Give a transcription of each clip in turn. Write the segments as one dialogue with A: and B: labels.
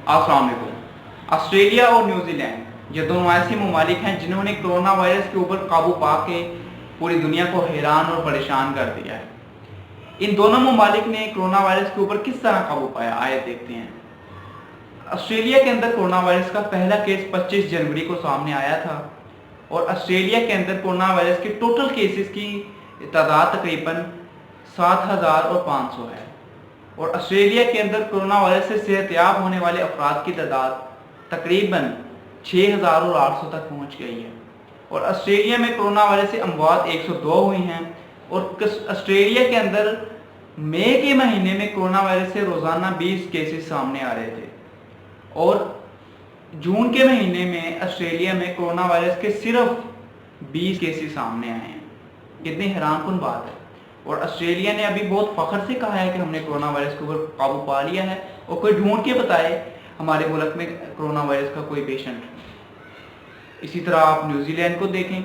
A: अस्सलाम वालेकुम। ऑस्ट्रेलिया और न्यूजीलैंड ये दोनों ऐसे ममालिक हैं जिन्होंने कोरोना वायरस के ऊपर काबू पा के पूरी दुनिया को हैरान और परेशान कर दिया है। इन दोनों ममालिक ने कोरोना वायरस के ऊपर किस तरह काबू पाया, आइए देखते हैं। ऑस्ट्रेलिया के अंदर कोरोना वायरस का पहला केस 25 जनवरी को सामने आया था और ऑस्ट्रेलिया के अंदर कोरोना वायरस के टोटल केसेस की तादाद तकरीबन 7,500 है और ऑस्ट्रेलिया के अंदर कोरोना वायरस से सेहतयाब होने वाले अफराद की तादाद तकरीबन 6,800 तक पहुंच गई है और ऑस्ट्रेलिया में कोरोना वायरस से अमवात 102 हुई हैं और ऑस्ट्रेलिया के अंदर मई के महीने में कोरोना वायरस से रोज़ाना 20 केसेस सामने आ रहे थे और जून के महीने में ऑस्ट्रेलिया में कोरोना वायरस के सिर्फ 20 केसेस सामने आए हैं। कितनी हैरानकुन बात है। और ऑस्ट्रेलिया ने अभी बहुत फख्र से कहा है कि हमने कोरोना वायरस के ऊपर काबू पा लिया है और कोई ढूंढ के बताए हमारे मुल्क में कोरोना वायरस का कोई पेशेंट। इसी तरह आप न्यूजीलैंड को देखें।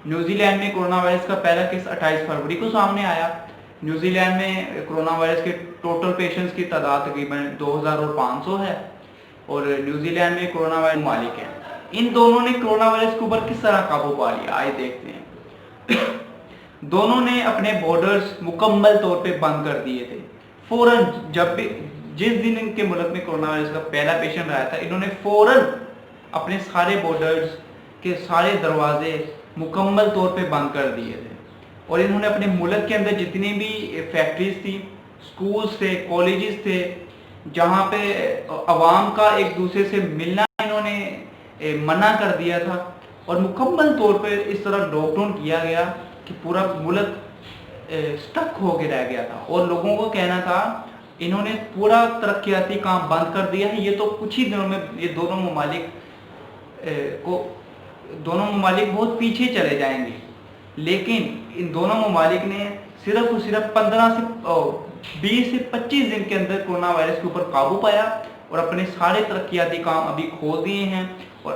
A: न्यूजीलैंड में कोरोना वायरस का पहला केस 28 फरवरी को सामने आया। न्यूजीलैंड में कोरोना वायरस के टोटल पेशेंट्स की तादाद तकरीबन 2,500 है और न्यूजीलैंड में कोरोना वायरस मालिक है। इन दोनों ने कोरोना वायरस के ऊपर किस तरह काबू पा लिया, आइए देखते हैं। दोनों ने अपने बॉर्डर्स मुकम्मल तौर पे बंद कर दिए थे। फौरन जब भी जिस दिन इनके मुल्क में कोरोना वायरस का पहला पेशेंट आया था, इन्होंने फौरन अपने सारे बॉर्डर्स के सारे दरवाजे मुकम्मल तौर पे बंद कर दिए थे और इन्होंने अपने मुल्क के अंदर जितनी भी फैक्ट्रीज थी, स्कूल्स थे, कॉलेजेस थे, जहाँ पे अवाम का एक दूसरे से मिलना इन्होंने मना कर दिया था और मुकम्मल तौर पे इस तरह लॉकडाउन किया गया कि पूरा मुल्क स्टक होके रह गया था और लोगों को कहना था इन्होंने पूरा तरक्याती काम बंद कर दिया है, ये तो कुछ ही दिनों में ये दोनों ममालिक बहुत पीछे चले जाएंगे। लेकिन इन दोनों ममालिक ने सिर्फ और सिर्फ 20 से 25 दिन के अंदर कोरोना वायरस के ऊपर काबू पाया और अपने सारे तरक्याती काम अभी खोल दिए हैं और